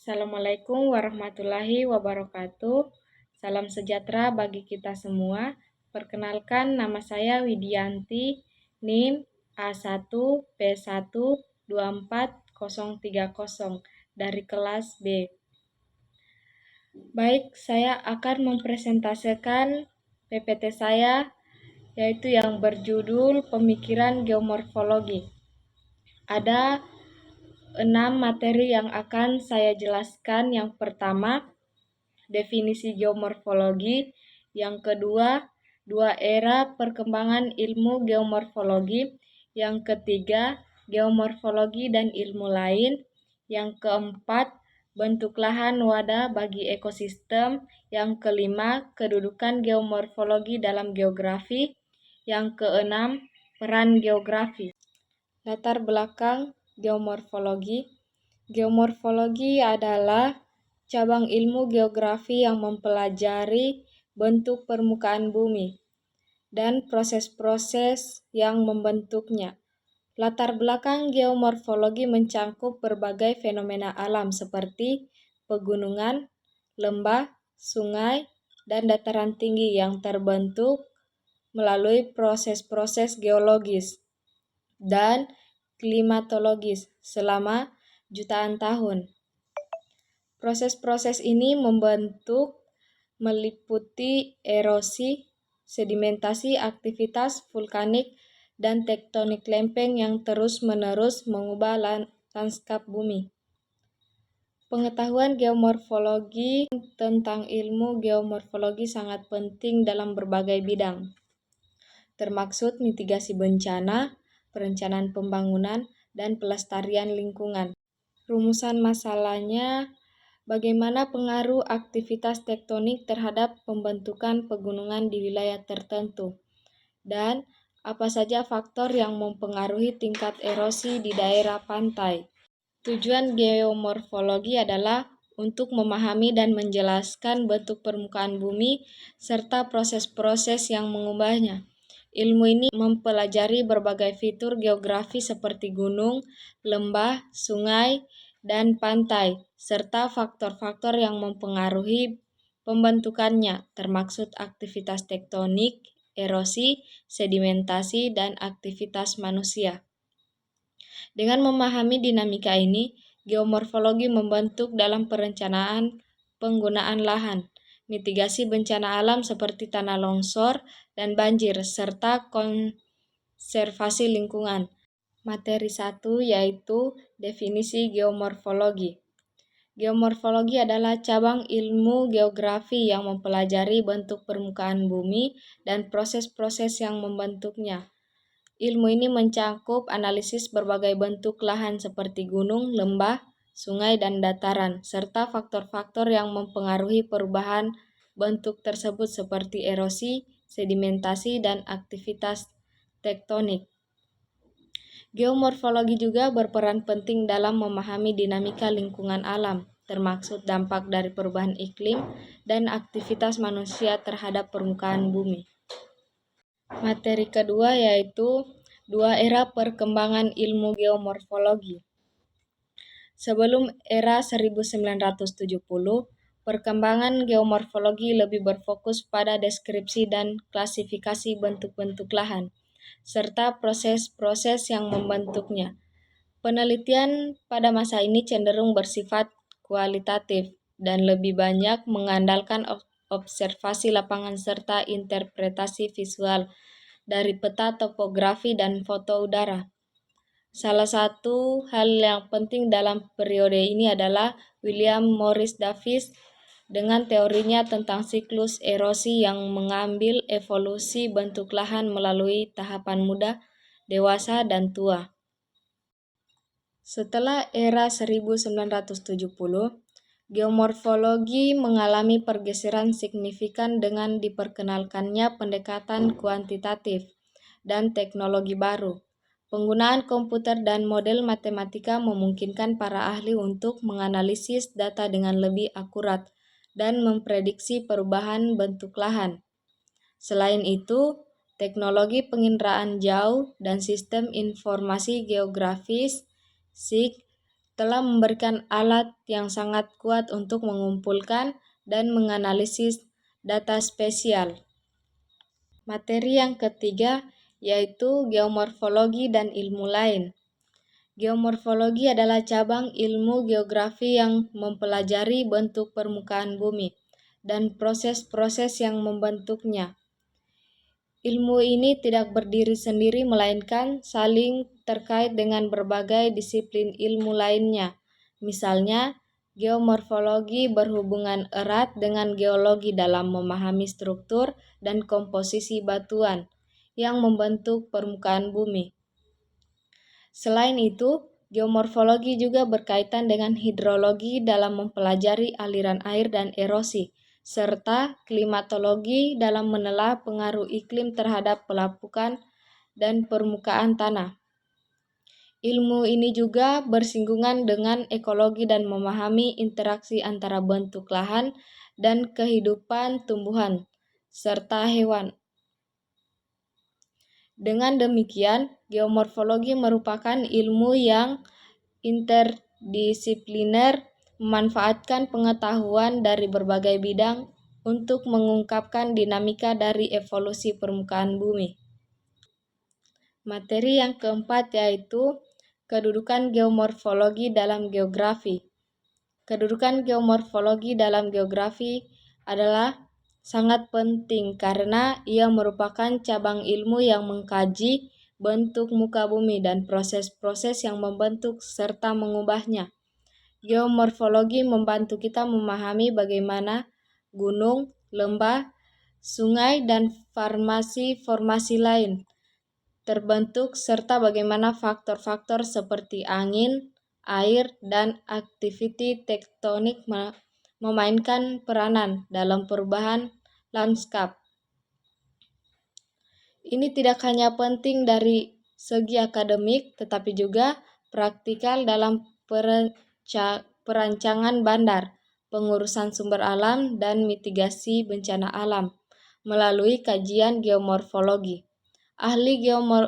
Assalamualaikum warahmatullahi wabarakatuh. Salam sejahtera bagi kita semua. Perkenalkan, nama saya Widianti, NIM A1P1 24030 dari kelas B. Baik, saya akan mempresentasikan PPT saya, yaitu yang berjudul Pemikiran Geomorfologi. Ada 6 materi yang akan saya jelaskan. Yang pertama, definisi geomorfologi. Yang kedua, 2 era perkembangan ilmu geomorfologi. Yang ketiga, geomorfologi dan ilmu lain. Yang keempat, bentuk lahan wadah bagi ekosistem. Yang kelima, kedudukan geomorfologi dalam geografi. Yang keenam, peran geografi. Latar belakang geomorfologi. Geomorfologi adalah cabang ilmu geografi yang mempelajari bentuk permukaan bumi dan proses-proses yang membentuknya. Latar belakang geomorfologi mencakup berbagai fenomena alam seperti pegunungan, lembah, sungai, dan dataran tinggi yang terbentuk melalui proses-proses geologis dan klimatologis selama jutaan tahun. Proses-proses ini meliputi erosi, sedimentasi, aktivitas vulkanik, dan tektonik lempeng yang terus-menerus mengubah lanskap bumi. Pengetahuan geomorfologi. Tentang ilmu geomorfologi sangat penting dalam berbagai bidang, termaksud mitigasi bencana, perencanaan pembangunan, dan pelestarian lingkungan. Rumusan masalahnya, bagaimana pengaruh aktivitas tektonik terhadap pembentukan pegunungan di wilayah tertentu, dan apa saja faktor yang mempengaruhi tingkat erosi di daerah pantai. Tujuan geomorfologi adalah untuk memahami dan menjelaskan bentuk permukaan bumi serta proses-proses yang mengubahnya. Ilmu ini mempelajari berbagai fitur geografi seperti gunung, lembah, sungai, dan pantai, serta faktor-faktor yang mempengaruhi pembentukannya, termaksud aktivitas tektonik, erosi, sedimentasi, dan aktivitas manusia. Dengan memahami dinamika ini, geomorfologi membantu dalam perencanaan penggunaan lahan, mitigasi bencana alam seperti tanah longsor dan banjir, serta konservasi lingkungan. Materi 1 yaitu definisi geomorfologi. Geomorfologi adalah cabang ilmu geografi yang mempelajari bentuk permukaan bumi dan proses-proses yang membentuknya. Ilmu ini mencakup analisis berbagai bentuk lahan seperti gunung, lembah, sungai, dan dataran, serta faktor-faktor yang mempengaruhi perubahan bentuk tersebut seperti erosi, sedimentasi, dan aktivitas tektonik. Geomorfologi juga berperan penting dalam memahami dinamika lingkungan alam, termaksud dampak dari perubahan iklim dan aktivitas manusia terhadap permukaan bumi. Materi kedua yaitu 2 era perkembangan ilmu geomorfologi. Sebelum era 1970, perkembangan geomorfologi lebih berfokus pada deskripsi dan klasifikasi bentuk-bentuk lahan, serta proses-proses yang membentuknya. Penelitian pada masa ini cenderung bersifat kualitatif dan lebih banyak mengandalkan observasi lapangan serta interpretasi visual dari peta topografi dan foto udara. Salah satu hal yang penting dalam periode ini adalah William Morris Davies dengan teorinya tentang siklus erosi yang mengambil evolusi bentuk lahan melalui tahapan muda, dewasa, dan tua. Setelah era 1970, geomorfologi mengalami pergeseran signifikan dengan diperkenalkannya pendekatan kuantitatif dan teknologi baru. Penggunaan komputer dan model matematika memungkinkan para ahli untuk menganalisis data dengan lebih akurat dan memprediksi perubahan bentuk lahan. Selain itu, teknologi penginderaan jauh dan sistem informasi geografis (SIG) telah memberikan alat yang sangat kuat untuk mengumpulkan dan menganalisis data spesial. Materi yang ketiga yaitu geomorfologi dan ilmu lain. Geomorfologi adalah cabang ilmu geografi yang mempelajari bentuk permukaan bumi dan proses-proses yang membentuknya. Ilmu ini tidak berdiri sendiri melainkan saling terkait dengan berbagai disiplin ilmu lainnya. Misalnya, geomorfologi berhubungan erat dengan geologi dalam memahami struktur dan komposisi batuan yang membentuk permukaan bumi. Selain itu, geomorfologi juga berkaitan dengan hidrologi dalam mempelajari aliran air dan erosi, serta klimatologi dalam menelaah pengaruh iklim terhadap pelapukan dan permukaan tanah. Ilmu ini juga bersinggungan dengan ekologi dan memahami interaksi antara bentuk lahan dan kehidupan tumbuhan serta hewan. Dengan demikian, geomorfologi merupakan ilmu yang interdisipliner, memanfaatkan pengetahuan dari berbagai bidang untuk mengungkapkan dinamika dari evolusi permukaan bumi. Materi yang keempat yaitu kedudukan geomorfologi dalam geografi. Kedudukan geomorfologi dalam geografi adalah sangat penting karena ia merupakan cabang ilmu yang mengkaji bentuk muka bumi dan proses-proses yang membentuk serta mengubahnya. Geomorfologi membantu kita memahami bagaimana gunung, lembah, sungai, dan formasi lain terbentuk serta bagaimana faktor-faktor seperti angin, air, dan aktiviti tektonik memainkan peranan dalam perubahan lanskap. Ini tidak hanya penting dari segi akademik, tetapi juga praktikal dalam perancangan bandar, pengurusan sumber alam, dan mitigasi bencana alam melalui kajian geomorfologi. Ahli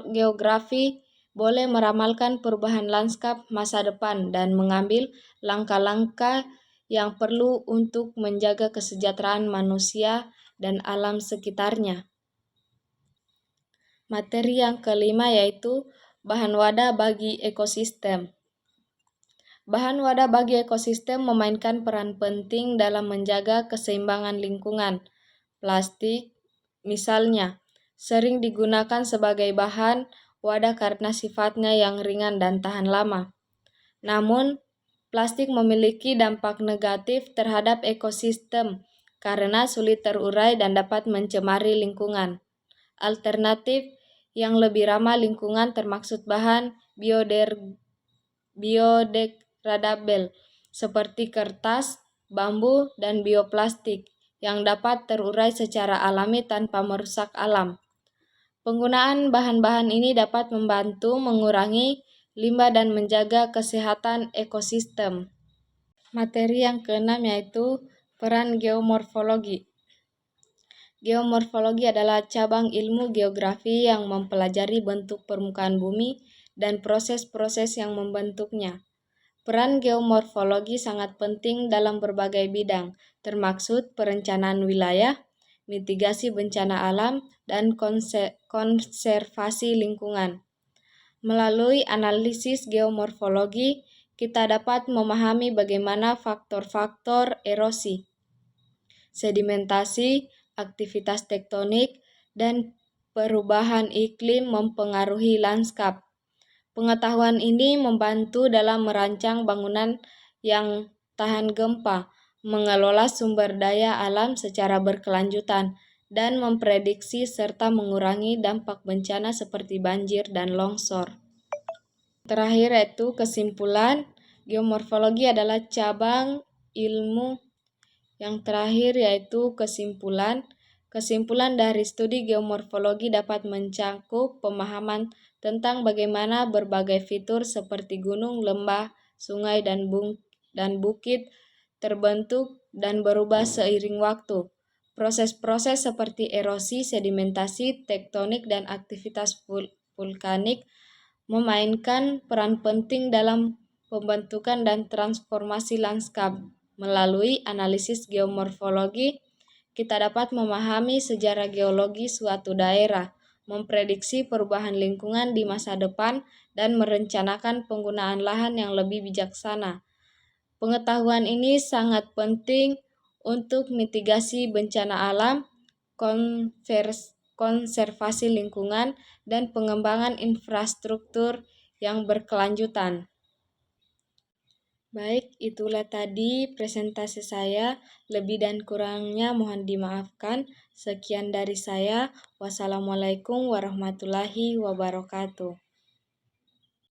geografi boleh meramalkan perubahan lanskap masa depan dan mengambil langkah-langkah yang perlu untuk menjaga kesejahteraan manusia dan alam sekitarnya. Materi yang kelima yaitu bahan wadah bagi ekosistem. Bahan wadah bagi ekosistem memainkan peran penting dalam menjaga keseimbangan lingkungan. Plastik, misalnya, sering digunakan sebagai bahan wadah karena sifatnya yang ringan dan tahan lama. Namun, plastik memiliki dampak negatif terhadap ekosistem karena sulit terurai dan dapat mencemari lingkungan. Alternatif yang lebih ramah lingkungan termaksud bahan biodegradabel seperti kertas, bambu, dan bioplastik yang dapat terurai secara alami tanpa merusak alam. Penggunaan bahan-bahan ini dapat membantu mengurangi limbah dan menjaga kesehatan ekosistem. Materi yang keenam yaitu peran geomorfologi. Geomorfologi adalah cabang ilmu geografi yang mempelajari bentuk permukaan bumi dan proses-proses yang membentuknya. Peran geomorfologi sangat penting dalam berbagai bidang, termaksud perencanaan wilayah, mitigasi bencana alam, dan konservasi lingkungan. Melalui analisis geomorfologi, kita dapat memahami bagaimana faktor-faktor erosi, sedimentasi, aktivitas tektonik, dan perubahan iklim mempengaruhi lanskap. Pengetahuan ini membantu dalam merancang bangunan yang tahan gempa, mengelola sumber daya alam secara berkelanjutan, dan memprediksi serta mengurangi dampak bencana seperti banjir dan longsor. Terakhir yaitu kesimpulan, geomorfologi adalah cabang ilmu yang terakhir yaitu kesimpulan. Kesimpulan dari studi geomorfologi dapat mencakup pemahaman tentang bagaimana berbagai fitur seperti gunung, lembah, sungai, dan bukit terbentuk dan berubah seiring waktu. Proses-proses seperti erosi, sedimentasi, tektonik, dan aktivitas vulkanik memainkan peran penting dalam pembentukan dan transformasi lanskap. Melalui analisis geomorfologi, kita dapat memahami sejarah geologi suatu daerah, memprediksi perubahan lingkungan di masa depan, dan merencanakan penggunaan lahan yang lebih bijaksana. Pengetahuan ini sangat penting untuk mitigasi bencana alam, konservasi lingkungan, dan pengembangan infrastruktur yang berkelanjutan. Baik, itulah tadi presentasi saya. Lebih dan kurangnya mohon dimaafkan. Sekian dari saya. Wassalamualaikum warahmatullahi wabarakatuh.